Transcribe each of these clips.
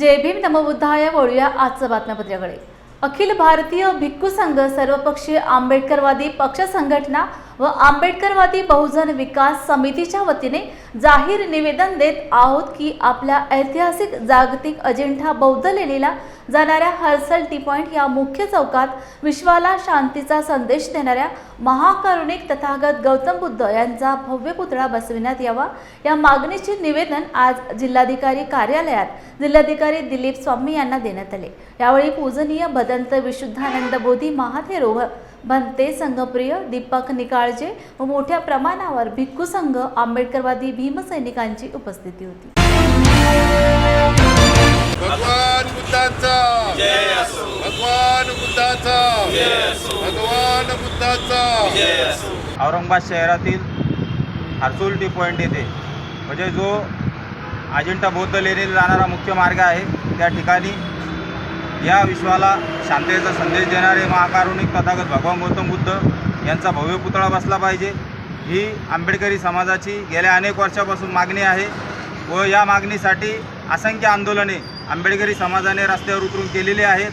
जय भीम नमो बुद्धाय। वळूया आजच्या बातमीपत्राकडे। अखिल भारतीय भिक्खू संघ सर्वपक्षीय आंबेडकरवादी पक्ष संघटना व आंबेडकरवादी बहुजन विकास समितीच्या वतीने जाहीर निवेदन देत आहोत की आपल्या ऐतिहासिक जागतिक अजिंठा बौद्ध लेणीला जाणाऱ्या हर्सल टी पॉइंट या मुख्य चौकात विश्वाला शांतीचा संदेश देणाऱ्या महाकारुणिक तथागत गौतम बुद्ध यांचा भव्य पुतळा बसविण्यात यावा या मागणीचे निवेदन आज जिल्हाधिकारी कार्यालयात जिल्हाधिकारी दिलीप स्वामी यांना देण्यात आले। यावेळी पूजनीय भदंत विशुद्धानंद बोधी महाथेरो भंते संघप्रिय दीपक निकाळजे व मोठ्या प्रमाणावर भिक्खू संघ आंबेडकरवादी भीमसैनिकांची उपस्थिती होती। भगवान बुद्धाचा जय असो, भगवान बुद्धाचा जय असो, भगवान बुद्धाचा जय असो। औरंगाबाद शहरातील हर्सुल टी पॉइंट येथे म्हणजे जो अजिंठा बौद्ध लेणीला जाणारा मुख्य मार्ग आहे त्या ठिकाणी या विश्वाला शांततेचा संदेश देणारे महाकारुणिक तथागत भगवान गौतम बुद्ध यांचा भव्य पुतळा बसला पाहिजे ही आंबेडकरी समाजाची गेल्या अनेक वर्षापासून मागणी आहे व या मागणीसाठी असंख्य आंदोलने आंबेडकरी समाजाने रस्त्यावर उतरून केलेली आहेत,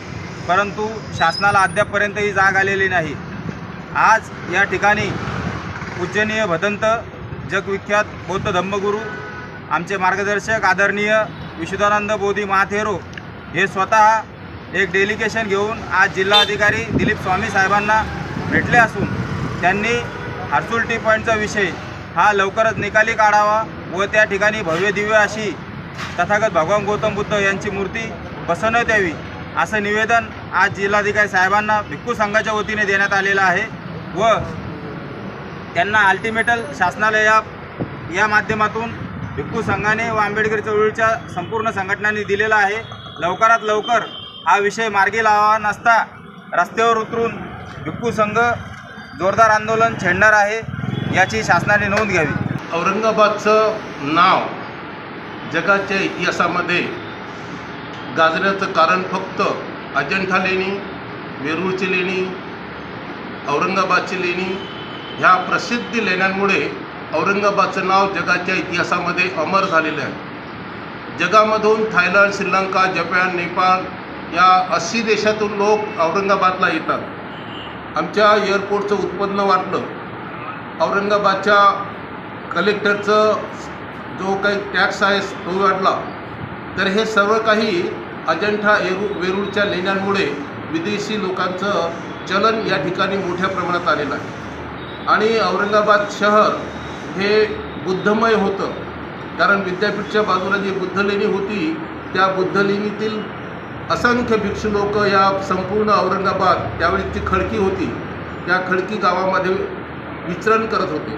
परंतु शासनाला अद्यापपर्यंत ही जाग आलेली नाही। आज या ठिकाणी पूजनीय भदंत जगविख्यात बौद्ध धम्मगुरू आमचे मार्गदर्शक आदरणीय विशुद्धानंद बोधी महाथेरो हे स्वतः एक डेलिगेशन घेऊन आज जिल्हाधिकारी दिलीप स्वामी साहेबांना भेटले असून त्यांनी हर्सुल टी पॉईंटचा विषय हा लवकरच निकाली काढावा व त्या ठिकाणी भव्य दिव्य अशी तथागत भगवान गौतम बुद्ध यांची मूर्ती बसवण्यात यावी असं निवेदन आज जिल्हाधिकारी साहेबांना भिक्खू संघाच्या वतीने देण्यात आलेलं आहे व त्यांना अल्टिमेटल शासनाला या माध्यमातून भिक्खू संघाने व आंबेडकरी चळवळीच्या संपूर्ण संघटनांनी दिलेला आहे। लवकरात लवकर हा विषय मार्गी लावा नसता रस्त्यावर उतरून भिक्खू संघ जोरदार आंदोलन छेडणार आहे याची शासनाने नोंद घ्यावी। औरंगाबादचं नाव जगाच्या इतिहासामध्ये गाजण्याचं कारण फक्त अजिंठा लेणी, वेरूळची लेणी, औरंगाबादची लेणी ह्या प्रसिद्ध लेण्यांमुळे औरंगाबादचं नाव जगाच्या इतिहासामध्ये अमर झालेलं आहे। जगामधून थायलंड, श्रीलंका, जपान, नेपाळ या 80 देशातून लोक औरंगाबादला येतात। आमच्या एअरपोर्टचं उत्पन्न वाढलं, औरंगाबादच्या कलेक्टरचं जो काही टॅक्स आहे तो वाढला, तर हे सर्व काही अजिंठा वेरूळच्या लेण्यांमुळे विदेशी लोकांचं चलन या ठिकाणी मोठ्या प्रमाणात आलेलं आहे। आणि औरंगाबाद शहर हे बुद्धमय होतं, कारण विद्यापीठच्या बाजूला जी बुद्ध लेणी होती त्या बुद्ध लेणीतील असंख्य भिक्षू लोक या संपूर्ण औरंगाबाद त्यावेळी खडकी होती त्या खडकी गावामध्ये विचरण करत होते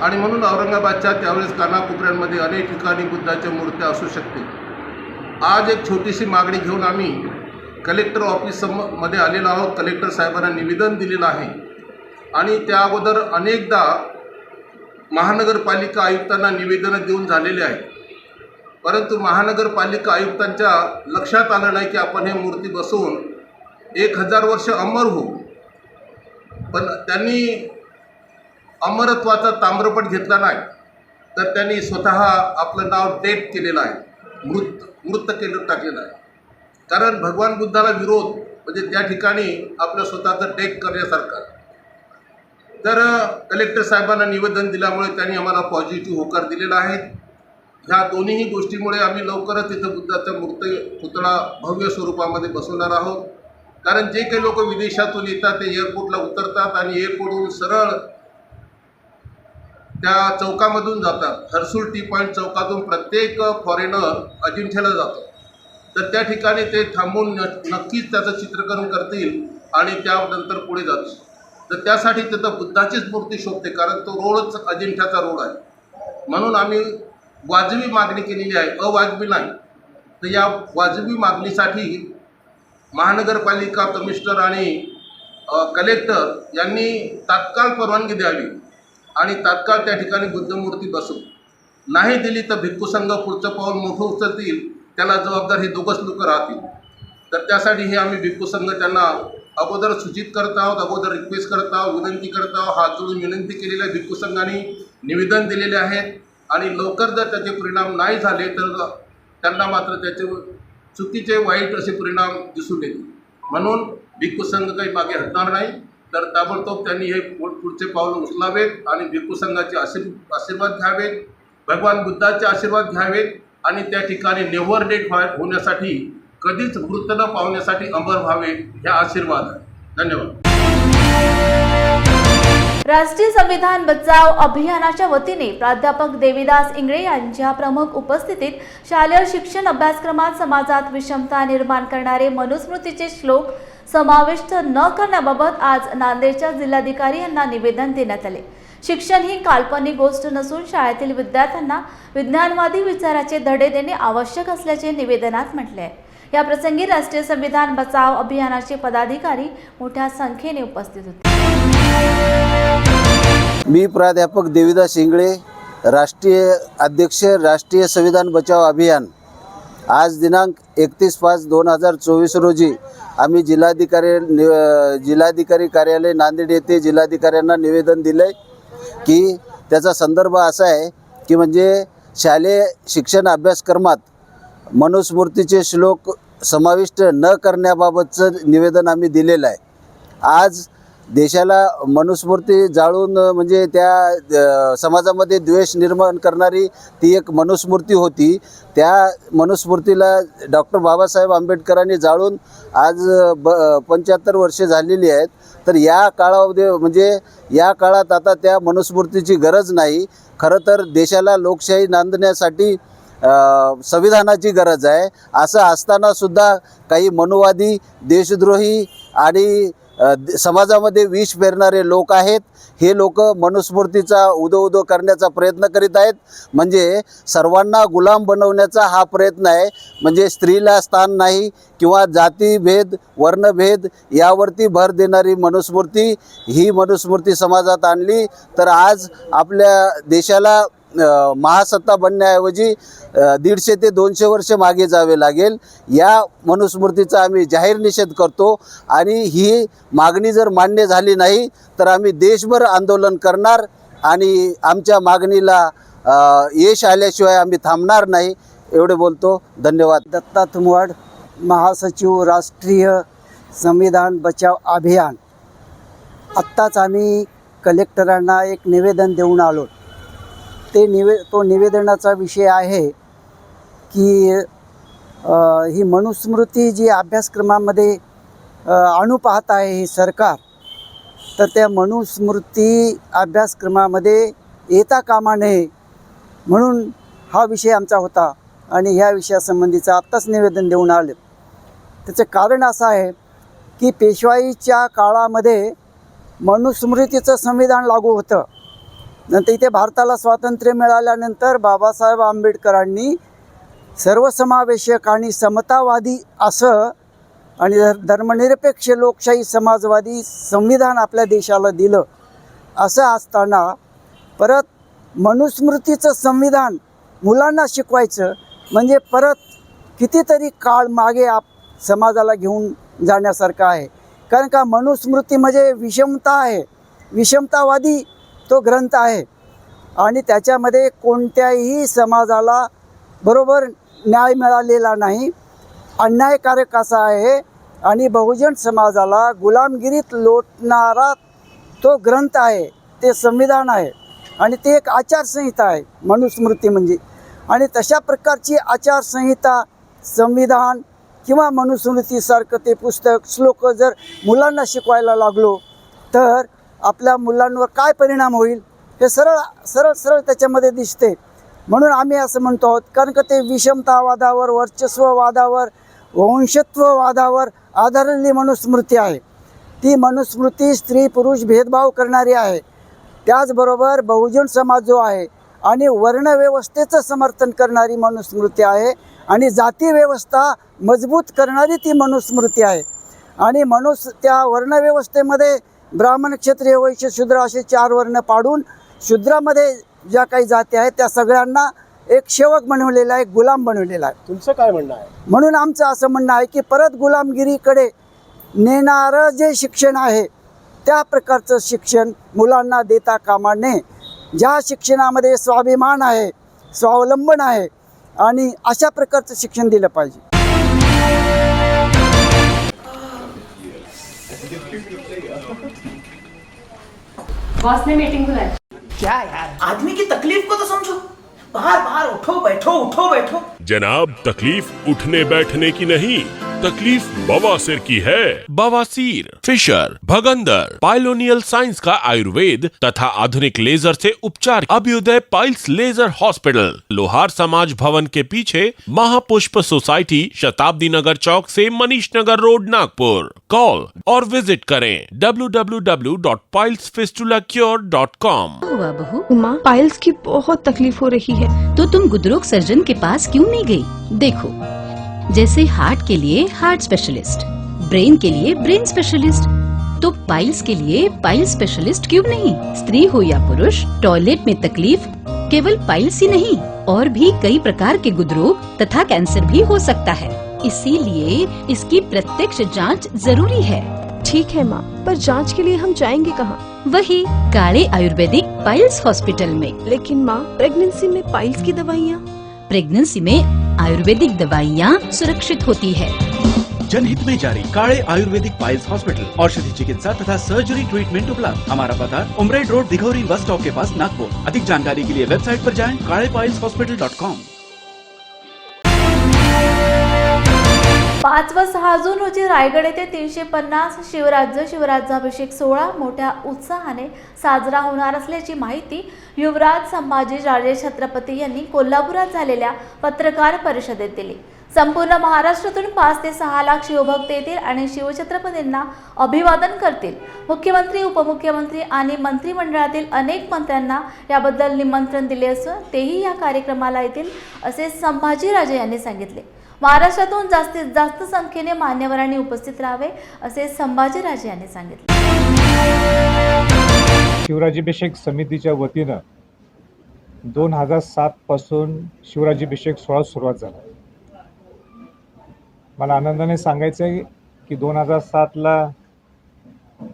आणि म्हणून औरंगाबादच्या त्यावेळेस कानाकोपऱ्यांमध्ये अनेक ठिकाणी बुद्धाच्या मूर्त्या असू शकते। आज एक छोटीशी मागणी घेऊन आम्ही कलेक्टर ऑफिसमध्ये आलेलो आहोत। कलेक्टर साहेबांना निवेदन दिलेलं आहे आणि त्या अगोदर अनेकदा महानगरपालिका आयुक्तांना निवेदनं देऊन झालेले आहेत, परंतु महानगरपालिका आयुक्तांच्या लक्षात आलं नाही की आपण हे मूर्ती बसवून 1000 वर्ष अमर होऊ। पण त्यांनी अमरत्वाचा ताम्रपट घेतला नाही, तर त्यांनी स्वतः आपलं नाव डेट केलेलं आहे, मृत केलं टाकलेलं आहे। कारण भगवान बुद्धाला विरोध म्हणजे त्या ठिकाणी आपलं स्वतःचं डेट करण्यासारखं। तर कलेक्टर साहेबांना निवेदन दिल्यामुळे त्यांनी आम्हाला पॉझिटिव्ह होकार दिलेला आहे। ह्या दोन्ही गोष्टीमुळे आम्ही लवकरच इथं बुद्धाचा पुतळा भव्य स्वरूपामध्ये बसवणार आहोत। कारण जे काही लोक विदेशातून येतात ते एअरपोर्टला उतरतात आणि एअरपोर्टवरून सरळ त्या चौकामधून जातात। हर्सुल टी पॉईंट चौकातून प्रत्येक फॉरेनर अजिंठ्याला जातो, तर त्या ठिकाणी ते थांबून नक्कीच त्याचं चित्रीकरण करतील आणि त्यानंतर पुढे जातील। तर त्यासाठी तिथं बुद्धाचीच मूर्ती शोभते, कारण तो रोडच अजिंठ्याचा रोड आहे। म्हणून आम्ही वाजवी मागणी केलेली आहे, अवाजवी नाही। तर या वाजवी मागणीसाठी महानगरपालिका कमिशनर आणि कलेक्टर यांनी तात्काळ परवानगी द्यावी आणि तात्काळ त्या ठिकाणी बुद्धमूर्ती बसवू। नाही दिली तर भिक्खू संघ पुढचं पाऊल मोठं उचलतील, त्याला जबाबदार हे दोघंच लोक राहतील। तर त्यासाठी हे आम्ही भिक्खू संघ त्यांना अगोदर सूचित करत आहोत, अगोदर रिक्वेस्ट करत आहोत, विनंती करत आहोत। हात जोडून विनंती केलेल्या भिक्खू संघाने निवेदन दिलेले आहेत आणि लवकर जर त्याचे परिणाम नाही झाले तर त्यांना मात्र त्याचे चुकीचे वाईट असे परिणाम दिसून येतील. म्हणून भिक्खू संघ काही मागे हटणार नाही, तर ताबडतोब त्यांनी हे पुढचे पाऊल उचलावेत आणि भिक्खू संघाचे आशीर्वाद घ्यावेत, भगवान बुद्धाचे आशीर्वाद घ्यावेत आणि त्या ठिकाणी नेव्हर डेट होण्यासाठी, कधीच मृत न पावण्यासाठी अमर व्हावे, ह्या आशीर्वाद आहे. धन्यवाद. राष्ट्रीय संविधान बचाव अभियानाच्या वतीने प्राध्यापक देवीदास इंगळे यांच्या प्रमुख उपस्थितीत शालेय शिक्षण अभ्यासक्रमात समाजात विषमता निर्माण करणारे मनुस्मृतीचे श्लोक समाविष्ट न करण्याबाबत आज नांदेडच्या जिल्हाधिकारी यांना निवेदन देण्यात आले. शिक्षण ही काल्पनिक गोष्ट नसून शाळेतील विद्यार्थ्यांना विज्ञानवादी विचाराचे धडे देणे आवश्यक असल्याचे निवेदनात म्हटले आहे. या प्रसंगी राष्ट्रीय संविधान बचाव अभियानाचे पदाधिकारी मोठ्या संख्येने उपस्थित होते. मी प्राध्यापक देवीदास इंगळे, राष्ट्रीय अध्यक्ष, राष्ट्रीय संविधान बचाव अभियान. आज दिनांक 31/5/2024 रोजी आम्ही जिल्हाधिकारी कार्यालय नांदेड येथे जिल्हाधिकाऱ्यांना निवेदन दिले की त्याचा संदर्भ असा आहे की म्हणजे शालेय शिक्षण अभ्यासक्रमात मनुस्मृतीचे श्लोक समाविष्ट न करण्याबाबतचं निवेदन आम्ही दिलेलं आहे. आज देशाला मनुस्मृती जाळून म्हणजे त्या समाजामध्ये द्वेष निर्माण करणारी ती एक मनुस्मृती होती. त्या मनुस्मृतीला डॉक्टर बाबासाहेब आंबेडकरांनी जाळून आज 75 वर्षे झालेली आहेत. तर या काळामध्ये म्हणजे या काळात आता त्या मनुस्मृतीची गरज नाही. खरं तर देशाला लोकशाही नांदण्यासाठी संविधानाची गरज आहे. असं असतानासुद्धा काही मनुवादी, देशद्रोही आणि समाजामध्ये विष पेरणारे लोक आहेत. हे लोक मनुस्मृतीचा उदो करण्याचा प्रयत्न करीत आहेत. म्हणजे सर्वांना गुलाम बनवण्याचा हा प्रयत्न आहे. म्हणजे स्त्रीला स्थान नाही किंवा जातीभेद, वर्णभेद यावरती भर देणारी मनुस्मृती, ही मनुस्मृती समाजात आणली तर आज आपल्या देशाला महासत्ता बनण्याऐवजी 150 ते 200 वर्ष मागे जावे लागेल. या मनुस्मृतीचा आम्ही जाहीर निषेध करतो आणि ही मागणी जर मान्य झाली नाही तर आम्ही देशभर आंदोलन करणार आणि आमच्या मागणीला यश आल्याशिवाय आम्ही थांबणार नाही. एवढे बोलतो. धन्यवाद. दत्ता तुमवाड, महासचिव, राष्ट्रीय संविधान बचाव अभियान. आत्ताच आम्ही कलेक्टरांना एक निवेदन देऊन आलो. तो निवेदनाचा विषय आहे की ही मनुस्मृती जी अभ्यासक्रमामध्ये आणू पाहत आहे ही सरकार, तर त्या मनुस्मृती अभ्यासक्रमामध्ये येता कामा नये म्हणून हा विषय आमचा होता आणि ह्या विषयासंबंधीचं आत्ताच निवेदन देऊन आले. त्याचं कारण असं आहे की पेशवाईच्या काळामध्ये मनुस्मृतीचं संविधान लागू होतं. नंतर इथे भारताला स्वातंत्र्य मिळाल्यानंतर बाबासाहेब आंबेडकरांनी सर्वसमावेशक आणि समतावादी असं आणि धर्मनिरपेक्ष लोकशाही समाजवादी संविधान आपल्या देशाला दिलं. असं असताना परत मनुस्मृतीचं संविधान मुलांना शिकवायचं म्हणजे परत कितीतरी काळ मागे समाजाला घेऊन जाण्यासारखं आहे. कारण का मनुस्मृती म्हणजे विषमता आहे, विषमतावादी तो ग्रंथ आहे आणि त्याच्यामध्ये कोणत्याही समाजाला बरोबर न्याय मिळालेला नाही, अन्यायकारक असा आहे आणि बहुजन समाजाला गुलामगिरीत लोटणारा तो ग्रंथ आहे, ते संविधान आहे आणि ते एक आचारसंहिता आहे मनुस्मृती म्हणजे. आणि तशा प्रकारची आचारसंहिता, संविधान किंवा मनुस्मृतीसारखं ते पुस्तक, श्लोक जर मुलांना शिकवायला लागलो तर आपल्या मुलांवर काय परिणाम होईल हे सरळ त्याच्यामध्ये दिसते. म्हणून आम्ही असं म्हणतो आहोत, कारण का ते विषमतावादावर, वर्चस्ववादावर, वंशत्ववादावर आधारलेली मनुस्मृती आहे. ती मनुस्मृती स्त्री पुरुष भेदभाव करणारी आहे. त्याचबरोबर बहुजन समाज जो आहे आणि वर्णव्यवस्थेचं समर्थन करणारी मनुस्मृती आहे आणि जाती व्यवस्था मजबूत करणारी ती मनुस्मृती आहे. आणि त्या वर्णव्यवस्थेमध्ये ब्राह्मण, क्षत्रिय, वैश्य, शूद्र असे 4 वर्ण पाडून शूद्रामध्ये ज्या काही जाती आहेत त्या सगळ्यांना एक सेवक बनवलेला आहे, गुलाम बनवलेला आहे. तुमचं काय म्हणणं आहे? म्हणून आमचं असं म्हणणं आहे की परत गुलामगिरीकडे नेणारं जे शिक्षण आहे त्या प्रकारचं शिक्षण मुलांना देता कामा नये. ज्या शिक्षणामध्ये स्वाभिमान आहे, स्वावलंबन आहे आणि अशा प्रकारचं शिक्षण दिलं पाहिजे. बॉस ने मीटिंग बुलाई। क्या यार, आदमी की तकलीफ को तो समझो। बाहर बाहर उठो बैठो उठो बैठो। जनाब, तकलीफ उठने बैठने की नहीं, तकलीफ बवासीर की है। बवासीर, फिशर, भगंदर, पाइलोनियल साइंस का आयुर्वेद तथा आधुनिक लेजर से उपचार। अभ्युदय पाइल्स लेजर हॉस्पिटल, लोहार समाज भवन के पीछे, महापुष्प सोसाइटी, शताब्दी नगर चौक से मनीष नगर रोड, नागपुर। कॉल और विजिट करें www.pilesfistulacure.com। हुआ बहू? माँ, पाइल्स की बहुत तकलीफ हो रही है। तो तुम गुदरोग सर्जन के पास क्यों नहीं गई? देखो, जैसे हार्ट के लिए हार्ट स्पेशलिस्ट, ब्रेन के लिए ब्रेन स्पेशलिस्ट, तो पाइल्स के लिए पाइल्स स्पेशलिस्ट क्यों नहीं? स्त्री हो या पुरुष, टॉयलेट में तकलीफ केवल पाइल्स ही नहीं, और भी कई प्रकार के गुदरोग तथा कैंसर भी हो सकता है। इसीलिए इसकी प्रत्यक्ष जांच जरूरी है। ठीक है माँ, पर जांच के लिए हम जाएंगे कहाँ? वही काले आयुर्वेदिक पाइल्स हॉस्पिटल में। लेकिन माँ, प्रेगनेंसी में पाइल्स की दवाइयाँ? प्रेगनेंसी में आयुर्वेदिक दवाइयाँ सुरक्षित होती है। जनहित में जारी काले आयुर्वेदिक पाइल्स हॉस्पिटल, औषधि चिकित्सा तथा सर्जरी ट्रीटमेंट उपलब्ध। हमारा पता उमरेड रोड, दिघौरी बस स्टॉप के पास, नागपुर। अधिक जानकारी के लिए वेबसाइट पर जाएं kalepileshospital.com। 5 व 6 जून रोजी रायगड येथे 350 शिवराज्याभिषेक सोहळा मोठ्या उत्साहाने साजरा होणार असल्याची माहिती युवराज संभाजी राजे छत्रपती यांनी कोल्हापुरात झालेल्या पत्रकार परिषदेत दिली। संपूर्ण महाराष्ट्रातून 5 ते 6 लाख शिवभक्त येतील आणि शिवछत्रपतींना अभिवादन करतील। मुख्यमंत्री, उपमुख्यमंत्री आणि मंत्रिमंडळातील अनेक मंत्र्यांना याबद्दल निमंत्रण दिले असून तेही या कार्यक्रमाला येतील असे संभाजीराजे यांनी सांगितले। महाराष्ट्रातून जास्तीत जास्त संख्येने मान्यवरांनी उपस्थित राहावे असे संभाजीराजे यांनी सांगितले। शिवराज्याभिषेक समितीच्या वतीनं 2007 पासून शिवराज्याभिषेक सोहळा सुरुवात झाला। मला आनंदाने सांगायचं आहे की 2007ला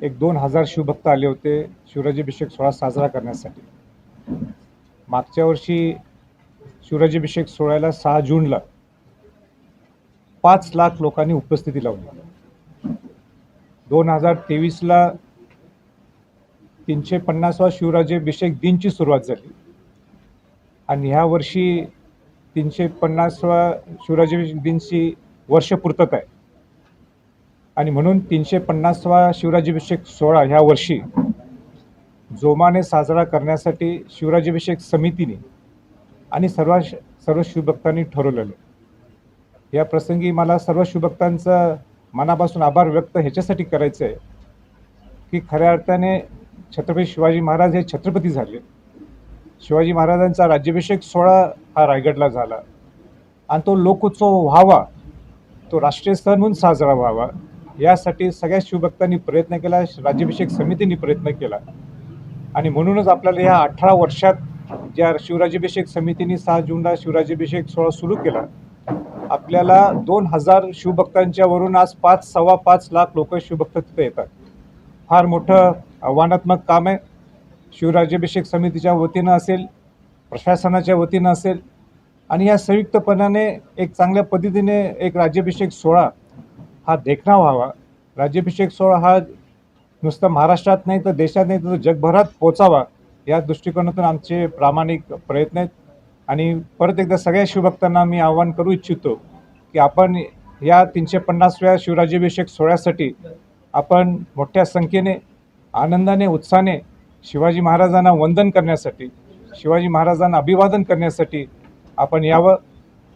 एक 2000 शिवभक्त आले होते शिवराज्याभिषेक सोहळा साजरा करण्यासाठी। मागच्या वर्षी शिवराज्याभिषेक सोहळ्याला 6 जूनला 5 लाख लोकांनी उपस्थिती लावली। 2023ला 350वा शिवराज्याभिषेक दिनची सुरुवात झाली आणि ह्या वर्षी 350वा शिवराज्याभिषेक दिनची वर्षपूर्तता आहे आणि म्हणून 350वा शिवराज्याभिषेक सोहळा ह्या वर्षी जोमाने साजरा करण्यासाठी शिवराज्याभिषेक समितीने आणि सर्व शिवभक्तांनी ठरवलेलं। या प्रसंगी मला सर्व शिवभक्तांचा मनापासून आभार व्यक्त ह्याच्यासाठी करायचं आहे की खऱ्या अर्थाने छत्रपती शिवाजी महाराज हे छत्रपती झाले। शिवाजी महाराजांचा राज्याभिषेक सोहळा हा रायगडला झाला आणि तो लोकोत्सव व्हावा, तो राष्ट्रीय सण म्हणून साजरा व्हावा, यासाठी सगळ्या शिवभक्तांनी प्रयत्न केला, राज्याभिषेक समितीने प्रयत्न केला आणि म्हणूनच आपल्याला या 18 वर्षात ज्या शिवराज्याभिषेक समितीने 6 जूनला शिवराज्याभिषेक सोहळा सुरू केला, आपल्याला 2000 शिवभक्तांच्या वरून आज 5-5.25 लाख लोक शिवभक्त तिथे येतात। फार मोठं आव्हानात्मक काम आहे। शिवराज्याभिषेक समितीच्या वतीनं असेल, प्रशासनाच्या वतीनं असेल आणि या संयुक्तपणाने एक चांगल्या पद्धतीने एक राज्याभिषेक सोहळा हा देखणा व्हावा। राज्याभिषेक सोहळा हा नुसतं महाराष्ट्रात नाही तर देशात नाही तर जगभरात पोचावा, या दृष्टिकोनातून आमचे प्रामाणिक प्रयत्न आहेत। आणि परत एकदा सगळ्या शिवभक्तांना मी आवाहन करू इच्छितो की आपण या 350व्या शिवराज्याभिषेक सोहळ्यासाठी आपण मोठ्या संख्येने आनंदाने उत्साहाने शिवाजी महाराजांना वंदन करण्यासाठी, शिवाजी महाराजांना अभिवादन करण्यासाठी आपण यावं।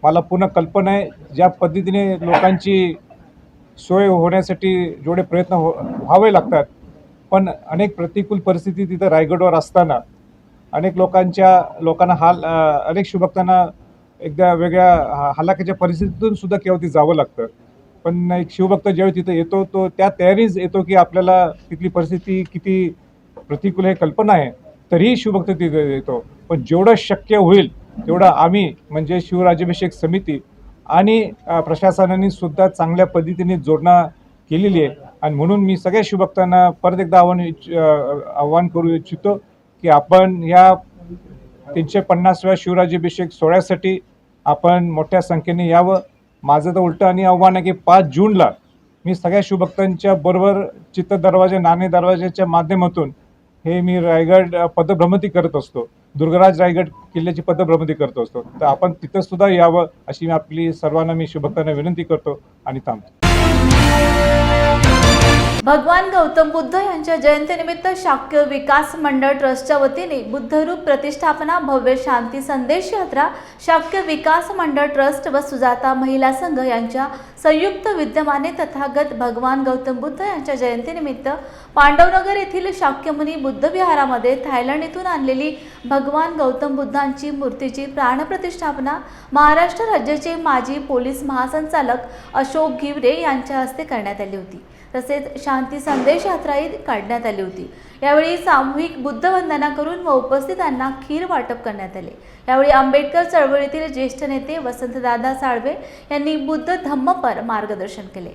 मला पूर्ण कल्पना आहे ज्या पद्धतीने लोकांची सोय होण्यासाठी जेवढे प्रयत्न व्हावे लागतात, पण अनेक प्रतिकूल परिस्थिती तिथं रायगडवर असताना अनेक लोकांना अनेक शिवभक्तांना एकदा वेगळ्या हलाखीच्या परिस्थितीतून सुद्धा केव्हा ती जावं लागतं। पण एक शिवभक्त ज्यावेळी तिथं येतो तो त्या तयारीच येतो की आपल्याला तिथली परिस्थिती किती प्रतिकूल हे कल्पना आहे, तरीही शिवभक्त तिथे येतो। पण जेवढं शक्य होईल तेवढं आम्ही म्हणजे शिवराज्याभिषेक समिती आणि प्रशासनाने सुद्धा चांगल्या पद्धतीने जोडणा केलेली आहे आणि म्हणून मी सगळ्या शिवभक्तांना परत एकदा आवाहन करू इच्छितो की आपण या 350व्या शिवराज्याभिषेक सोहळ्यासाठी आपण मोठ्या संख्येने यावं माझं तर उलटं आणि आव्हान आहे की 5 जूनला मी सगळ्या शिवभक्तांच्या बरोबर चित्त दरवाजे नाणे दरवाजाच्या माध्यमातून हे मी रायगड पदभ्रमंती करत असतो. दुर्गराज रायगड किल्ल्याची पदभ्रमंती करत असतो. तर आपण तिथं सुद्धा यावं अशी मी आपली सर्वांना मी शिवभक्तांना विनंती करतो आणि थांबतो. भगवान गौतम बुद्ध यांच्या जयंतीनिमित्त शाक्य विकास मंडळ ट्रस्टच्या वतीने बुद्धरूप प्रतिष्ठापना भव्य शांती संदेश यात्रा शाक्य विकास मंडळ ट्रस्ट व सुजाता महिला संघ यांच्या संयुक्त विद्यमाने तथागत भगवान गौतम बुद्ध यांच्या जयंतीनिमित्त पांडवनगर येथील शाक्यमुनी बुद्ध विहारामध्ये थायलंड येथून आणलेली भगवान गौतम बुद्धांची मूर्तीची प्राणप्रतिष्ठापना महाराष्ट्र राज्याचे माजी पोलीस महासंचालक अशोक घिवरे यांच्या हस्ते करण्यात आली होती. तसेच शांती संदेश यात्राही काढण्यात आली होती. यावेळी सामूहिक बुद्ध वंदना करून व उपस्थितांना खीर वाटप करण्यात आले. यावेळी आंबेडकर चळवळीतील ज्येष्ठ नेते वसंतदादा साळवे यांनी बुद्ध धम्मपर मार्गदर्शन केले.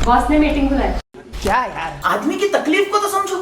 बॉस ने मीटिंग बुलाई। क्या यार, आदमी की तकलीफ को तो समझो।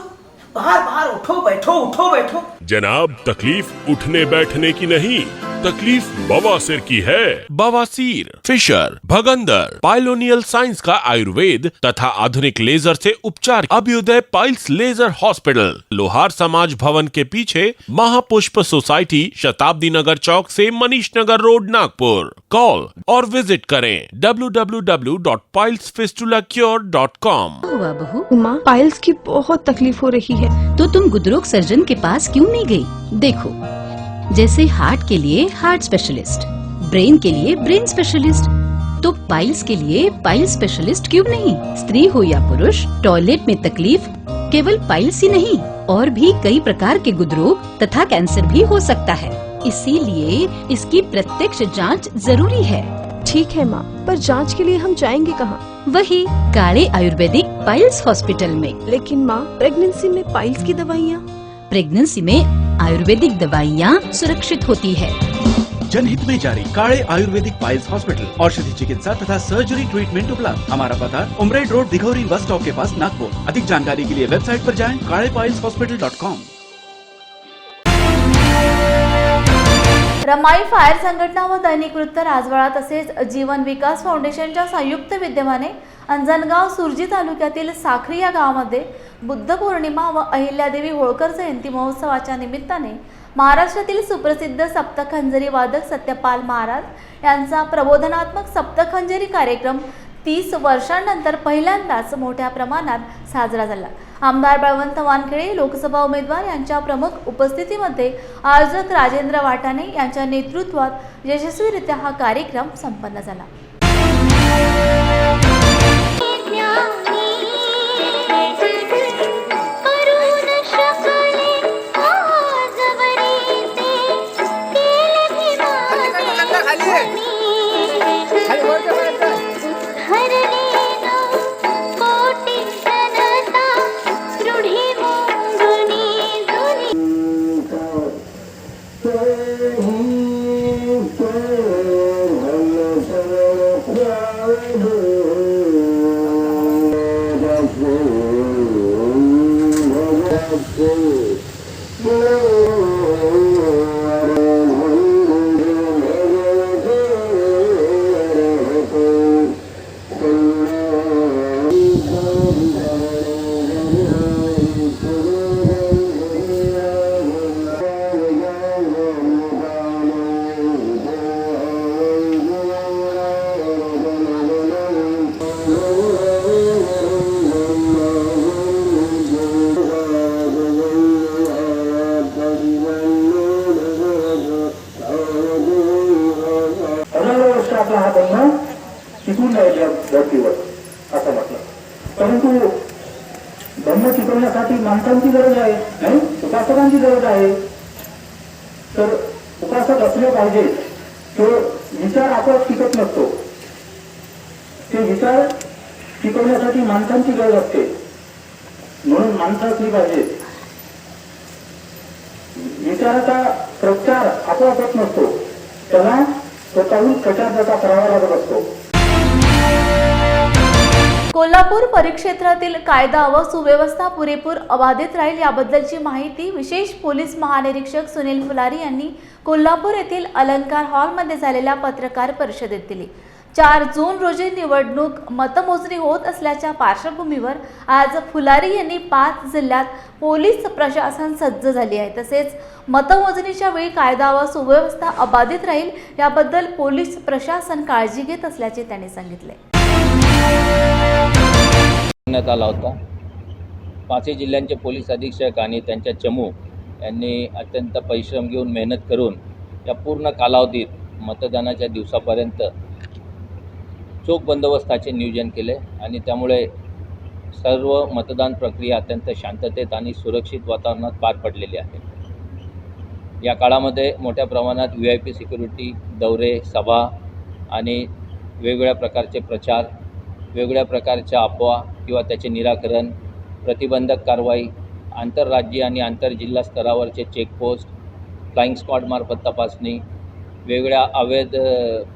बाहर बाहर उठो बैठो। जनाब, तकलीफ उठने बैठने की नहीं, तकलीफ बवासीर की है। बवासीर, फिशर, भगंदर, पाइलोनियल साइंस का आयुर्वेद तथा आधुनिक लेजर से उपचार। अभ्युदय पाइल्स लेजर हॉस्पिटल, लोहार समाज भवन के पीछे, महापुष्प सोसाइटी, शताब्दी नगर चौक से मनीष नगर रोड, नागपुर। कॉल और विजिट करें www.pilesfistulacure.com। हुआ बहू? माँ, पाइल्स की बहुत तकलीफ हो रही है। तो तुम गुदरोग सर्जन के पास क्यों नहीं गई? देखो, जैसे हार्ट के लिए हार्ट स्पेशलिस्ट, ब्रेन के लिए ब्रेन स्पेशलिस्ट, तो पाइल्स के लिए पाइल्स स्पेशलिस्ट क्यों नहीं? स्त्री हो या पुरुष, टॉयलेट में तकलीफ केवल पाइल्स ही नहीं, और भी कई प्रकार के गुदरोग तथा कैंसर भी हो सकता है। इसीलिए इसकी प्रत्यक्ष जांच जरूरी है। ठीक है माँ, पर जांच के लिए हम जाएंगे कहाँ? वही काले आयुर्वेदिक पाइल्स हॉस्पिटल में। लेकिन माँ, प्रेगनेंसी में पाइल्स की दवाइयाँ? प्रेगनेंसी में आयुर्वेदिक दवाइयाँ सुरक्षित होती है। जनहित में जारी। काळे आयुर्वेदिक पाइल्स हॉस्पिटल, औषधि चिकित्सा तथा सर्जरी ट्रीटमेंट उपलब्ध। हमारा पता उमरेड रोड, दिघौरी बस स्टॉप के पास, नागपुर। अधिक जानकारी के लिए वेबसाइट पर जाएं kalepileshospital.com। रमाई फायर संघटना व दैनिक वृत्त राजवाडा तसेच जीवन विकास फाउंडेशनच्या संयुक्त विद्यमाने अंजनगाव सुरजी तालुक्यातील साखरी या गावामध्ये बुद्ध पौर्णिमा व अहिल्यादेवी होळकर जयंती महोत्सवाच्या निमित्ताने महाराष्ट्रातील सुप्रसिद्ध सप्तखंजरी वादक सत्यपाल महाराज यांचा प्रबोधनात्मक सप्तखंजरी कार्यक्रम 30 वर्षांनंतर पहिल्यांदाच मोठ्या प्रमाणात साजरा झाला। आमदार बळवंत वानखेडे लोकसभा उमेदवार यांच्या प्रमुख उपस्थितीमध्ये आयोजक राजेंद्र वाटाणे यांच्या नेतृत्वात यशस्वीरित्या हा कार्यक्रम संपन्न झाला। Hare त्यांना शिकून द्यायच्या धर्तीवर असं म्हटलं. परंतु धम्म शिकवण्यासाठी माणसांची गरज आहे, नाही उपासकांची गरज आहे. तर उपासक असले पाहिजे. तो विचार आपोआप शिकत नसतो, ते विचार शिकवण्यासाठी माणसांची गरज असते. म्हणून माणसं असली पाहिजे. विचाराचा प्रचार आपोआपच नसतो, त्याला स्वतःहून प्रचार त्याचा करावा लागत असतो. कोल्हापूर परिक्षेत्रातील कायदा व सुव्यवस्था पुरेपूर अबाधित राहील याबद्दलची माहिती विशेष पोलीस महानिरीक्षक सुनील फुलारी यांनी कोल्हापूर येथील अलंकार हॉलमध्ये झालेल्या पत्रकार परिषदेत दिली. 4 जून रोजी निवडणूक मतमोजणी होत असल्याच्या पार्श्वभूमीवर आज फुलारी यांनी 5 जिल्ह्यात पोलीस प्रशासन सज्ज झाले आहे. तसेच मतमोजणीच्या वेळी कायदा व सुव्यवस्था अबाधित राहील याबद्दल पोलीस प्रशासन काळजी घेत असल्याचे त्यांनी सांगितले. आला होता. 5 जिल्ह्यांचे पोलीस अधीक्षक आणि त्यांच्या चमू यांनी अत्यंत परिश्रम घेऊन मेहनत करून या पूर्ण कालावधीत मतदानाच्या दिवसापर्यंत चोख बंदोबस्ताचे नियोजन केले आणि त्यामुळे सर्व मतदान प्रक्रिया अत्यंत शांततेत आणि सुरक्षित वातावरणात पार पडलेली आहे. या काळामध्ये मोठ्या प्रमाणात VIP सिक्युरिटी, दौरे, सभा आणि वेगवेगळ्या प्रकारचे प्रचार, वेगवेगळ्या प्रकारच्या अफवा किंवा त्याचे निराकरण, प्रतिबंधक कारवाई, आंतरराज्य आणि आंतरजिल्हा स्तरावरचे चेकपोस्ट, फ्लाइंग स्क्वॉडमार्फत तपासणी, वेगवेगळ्या अवैध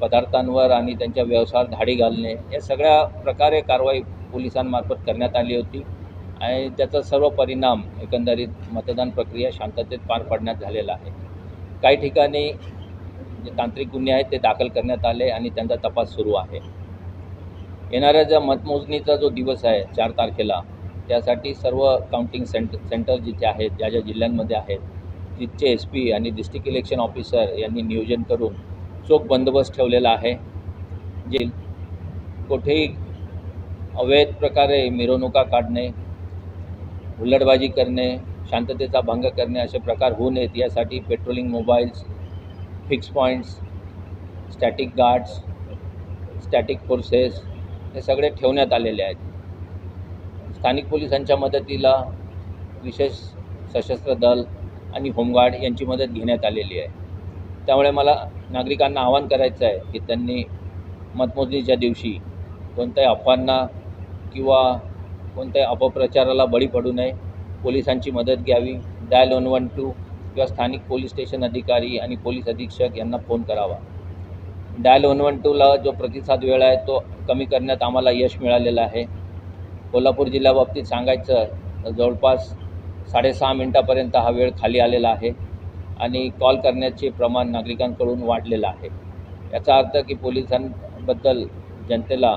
पदार्थांवर आणि त्यांच्या व्यवसायावर धाडी घालणे, या सगळ्या प्रकारे कारवाई पोलिसांमार्फत करण्यात आली होती आणि त्याचा सर्व परिणाम एकंदरीत मतदान प्रक्रिया शांततेत पार पाडण्यात झालेला आहे. काही ठिकाणी जे तांत्रिक गुन्हे आहेत ते दाखल करण्यात आले आणि त्यांचा तपास सुरू आहे. येणाऱ्या ज्या मतमोजणीचा जो दिवस आहे 4 तारखेला, त्यासाठी सर्व काउंटिंग सेंटर जिथे आहेत, ज्या ज्या जिल्ह्यांमध्ये आहेत, तिथचे SP आणि डिस्ट्रिक्ट इलेक्शन ऑफिसर यांनी नियोजन करून चोख बंदोबस्त ठेवलेला आहे. जे कुठेही अवैध प्रकारे मिरवणुका काढणे, हुल्लडबाजी करणे, शांततेचा भंग करणे असे प्रकार होऊ नयेत यासाठी patrolling mobiles, fix points, static guards, static forces हे सगळे ठेवण्यात आलेले आहेत. स्थानिक पोलिसांच्या मदतीला विशेष सशस्त्र दल आणि होमगार्ड यांची मदत घेण्यात आलेली आहे. त्यामुळे मला नागरिकांना आवाहन करायचं आहे की त्यांनी मतमोजणीच्या दिवशी कोणत्याही अफवांना किंवा कोणत्याही अपप्रचाराला बळी पडू नये. पोलिसांची मदत घ्यावी. डायल 112 किंवा स्थानिक पोलीस स्टेशन अधिकारी आणि पोलीस अधीक्षक यांना फोन करावा. डायल 112ला जो प्रतिसाद वेळ आहे तो कमी करण्यात आम्हाला यश मिळालेलं आहे. कोल्हापूर जिल्ह्याबाबतीत सांगायचं तर जवळपास 6.5 मिनिटापर्यंत हा वेळ खाली आलेला आहे आणि कॉल करण्याचे प्रमाण नागरिकांकडून वाढलेलं आहे. याचा अर्थ की पोलिसांबद्दल जनतेला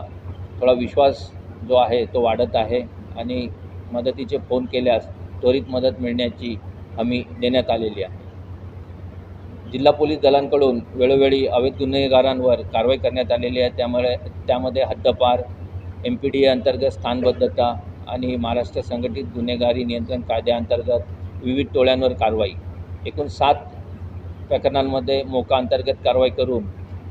थोडा विश्वास जो आहे तो वाढत आहे आणि मदतीचे फोन केल्यास त्वरित मदत मिळण्याची हमी देण्यात आलेली आहे. जिल्हा पोलीस दलांकडून वेळोवेळी अवैध गुन्हेगारांवर कारवाई करण्यात आलेली आहे. त्यामध्ये हद्दपार, MPDA अंतर्गत स्थानबद्धता आणि महाराष्ट्र संघटित गुन्हेगारी नियंत्रण कायद्याअंतर्गत विविध टोळ्यांवर कारवाई, एकूण 7 प्रकरणांमध्ये मोका अंतर्गत कारवाई करून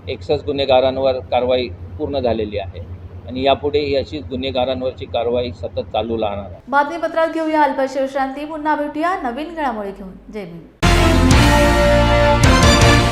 61 गुन्हेगारांवर कारवाई पूर्ण झालेली आहे आणि यापुढे अशीच गुन्हेगारांवरची कारवाई सतत चालू राहणार आहे. बातमीपत्रात घेऊया अल्पशी विश्रांती. पुन्हा भेटूया नवीन घडामोडी घेऊन. जय भीम.